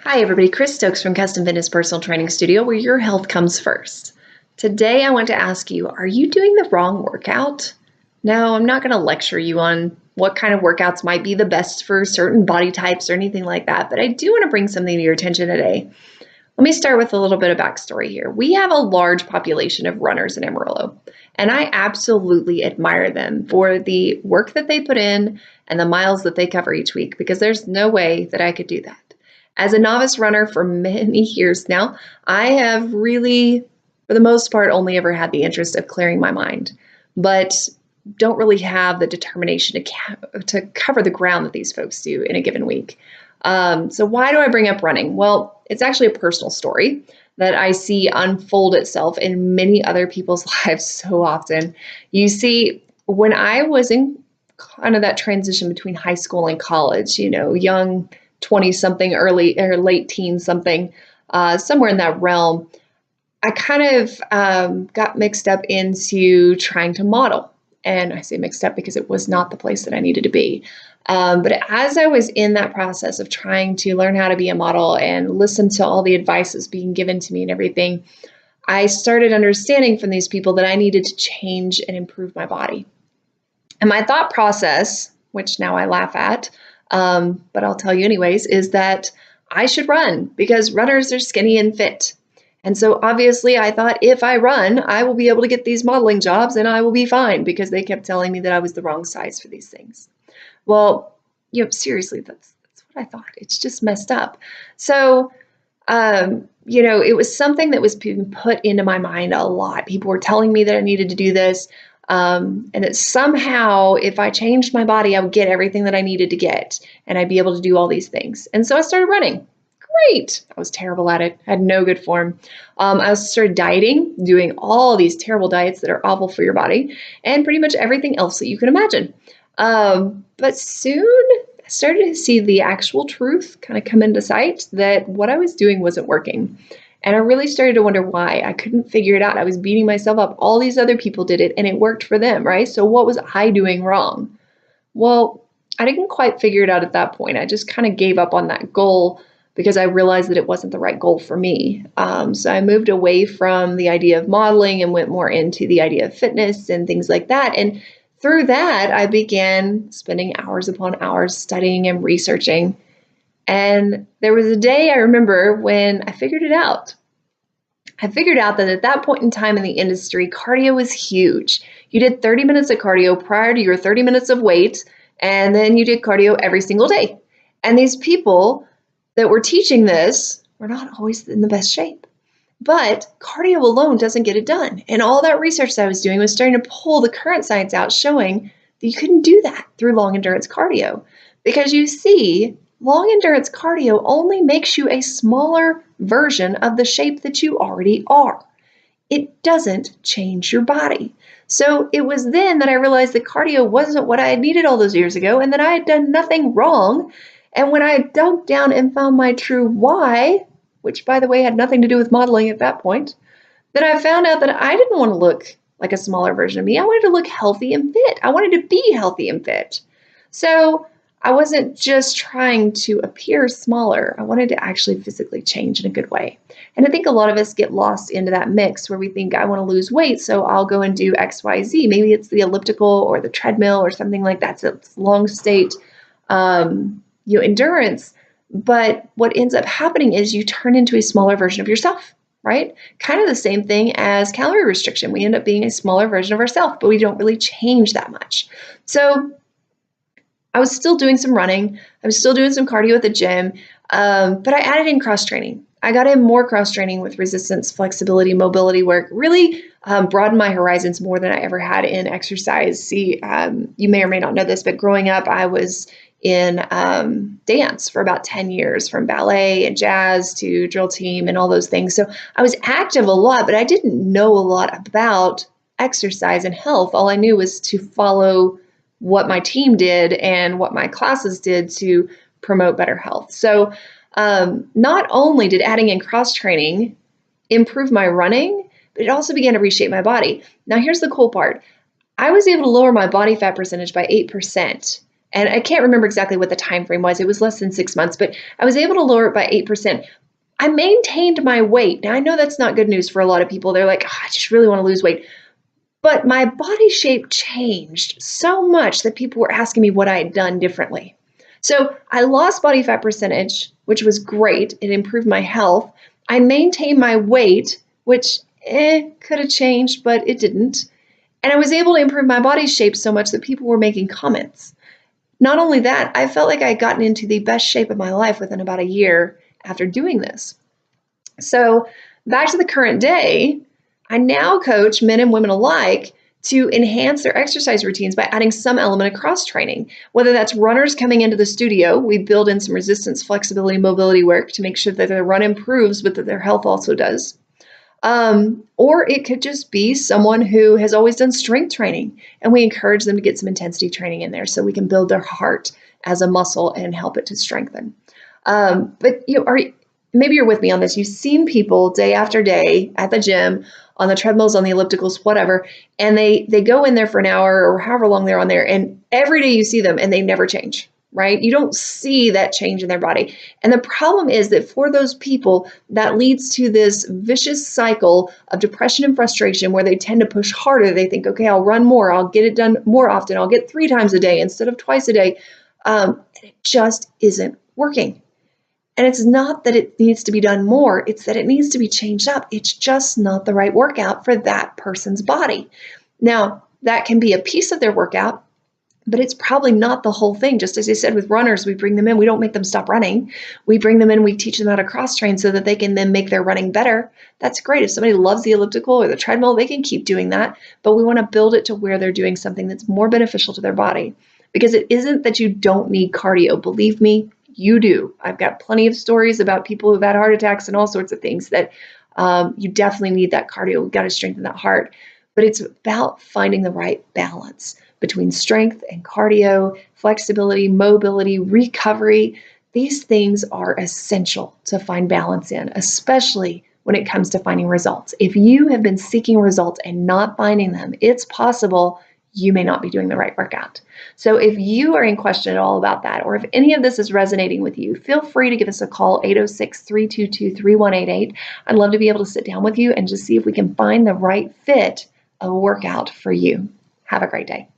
Hi, everybody. Chris Stokes from Custom Fitness Personal Training Studio, where your health comes first. Today, I want to ask you, are you doing the wrong workout? No, I'm not going to lecture you on what kind of workouts might be the best for certain body types or anything like that, but I do want to bring something to your attention today. Let me start with a little bit of backstory here. We have a large population of runners in Amarillo, and I absolutely admire them for the work that they put in and the miles that they cover each week, because there's no way that I could do that. As a novice runner for many years now, I have really, for the most part, only ever had the interest of clearing my mind, but don't really have the determination to cover the ground that these folks do in a given week. So why do I bring up running? Well, it's actually a personal story that I see unfold itself in many other people's lives so often. You see, when I was in kind of that transition between high school and college, young 20 something, early or late teen something, somewhere in that realm, I kind of got mixed up into trying to model. And I say mixed up because it was not the place that I needed to be. But as I was in that process of trying to learn how to be a model and listen to all the advice that's being given to me and everything, I started understanding from these people that I needed to change and improve my body. And my thought process, which now I laugh at, but I'll tell you anyways, is that I should run because runners are skinny and fit. And so obviously I thought if I run, I will be able to get these modeling jobs and I will be fine because they kept telling me that I was the wrong size for these things. Well, seriously, that's what I thought. It's just messed up. So, it was something that was being put into my mind a lot. People were telling me that I needed to do this. And that somehow, if I changed my body, I would get everything that I needed to get, and I'd be able to do all these things. And so I started running. Great. I was terrible at it. I had no good form. I started dieting, doing all these terrible diets that are awful for your body, and pretty much everything else that you can imagine. But soon I started to see the actual truth kind of come into sight that what I was doing wasn't working. And I really started to wonder why. I couldn't figure it out. I was beating myself up. All these other people did it and it worked for them, right? So what was I doing wrong? Well, I didn't quite figure it out at that point. I just kind of gave up on that goal because I realized that it wasn't the right goal for me. So I moved away from the idea of modeling and went more into the idea of fitness and things like that. And through that, I began spending hours upon hours studying and researching. And there was a day I remember when I figured it out. I figured out that at that point in time in the industry, cardio was huge. You did 30 minutes of cardio prior to your 30 minutes of weight, and then you did cardio every single day. And these people that were teaching this were not always in the best shape. But cardio alone doesn't get it done. And all that research that I was doing was starting to pull the current science out, showing that you couldn't do that through long endurance cardio. Because you see, long endurance cardio only makes you a smaller version of the shape that you already are. It doesn't change your body. So it was then that I realized that cardio wasn't what I had needed all those years ago and that I had done nothing wrong. And when I dug down and found my true why, which by the way had nothing to do with modeling at that point, then I found out that I didn't want to look like a smaller version of me. I wanted to look healthy and fit. I wanted to be healthy and fit. So I wasn't just trying to appear smaller. I wanted to actually physically change in a good way. And I think a lot of us get lost into that mix where we think, I want to lose weight, so I'll go and do XYZ. Maybe it's the elliptical or the treadmill or something like that. So it's long state, endurance. But what ends up happening is you turn into a smaller version of yourself, right? Kind of the same thing as calorie restriction. We end up being a smaller version of ourselves, but we don't really change that much. So I was still doing some running. I was still doing some cardio at the gym, but I added in cross training. I got in more cross training with resistance, flexibility, mobility work, really broadened my horizons more than I ever had in exercise. See, you may or may not know this, but growing up, I was in dance for about 10 years, from ballet and jazz to drill team and all those things. So I was active a lot, but I didn't know a lot about exercise and health. All I knew was to follow what my team did and what my classes did to promote better health. So not only did adding in cross training improve my running, but it also began to reshape my body. Now, here's the cool part. I was able to lower my body fat percentage by 8%. And I can't remember exactly what the time frame was. It was less than 6 months, but I was able to lower it by 8%. I maintained my weight. Now, I know that's not good news for a lot of people. They're like, oh, I just really want to lose weight. But my body shape changed so much that people were asking me what I had done differently. So I lost body fat percentage, which was great. It improved my health. I maintained my weight, which could have changed, but it didn't. And I was able to improve my body shape so much that people were making comments. Not only that, I felt like I had gotten into the best shape of my life within about a year after doing this. So back to the current day, I now coach men and women alike to enhance their exercise routines by adding some element of cross training. Whether that's runners coming into the studio, we build in some resistance, flexibility, mobility work to make sure that their run improves, but that their health also does. Or it could just be someone who has always done strength training, and we encourage them to get some intensity training in there so we can build their heart as a muscle and help it to strengthen. But maybe you're with me on this. You've seen people day after day at the gym, on the treadmills, on the ellipticals, whatever, and they go in there for an hour or however long they're on there, and every day you see them and they never change. Right? You don't see that change in their body. And the problem is that for those people, that leads to this vicious cycle of depression and frustration where they tend to push harder. They think, okay, I'll run more. I'll get it done more often. I'll get 3 times a day instead of twice a day. And it just isn't working. And it's not that it needs to be done more. It's that it needs to be changed up. It's just not the right workout for that person's body. Now, that can be a piece of their workout, but it's probably not the whole thing. Just as I said with runners, we bring them in. We don't make them stop running. We bring them in. We teach them how to cross train so that they can then make their running better. That's great. If somebody loves the elliptical or the treadmill, they can keep doing that. But we want to build it to where they're doing something that's more beneficial to their body. Because it isn't that you don't need cardio. Believe me, you do. I've got plenty of stories about people who've had heart attacks and all sorts of things that you definitely need that cardio. We've got to strengthen that heart. But it's about finding the right balance between strength and cardio, flexibility, mobility, recovery. These things are essential to find balance in, especially when it comes to finding results. If you have been seeking results and not finding them, it's possible you may not be doing the right workout. So if you are in question at all about that, or if any of this is resonating with you, feel free to give us a call, 806-322-3188. I'd love to be able to sit down with you and just see if we can find the right fit of a workout for you. Have a great day.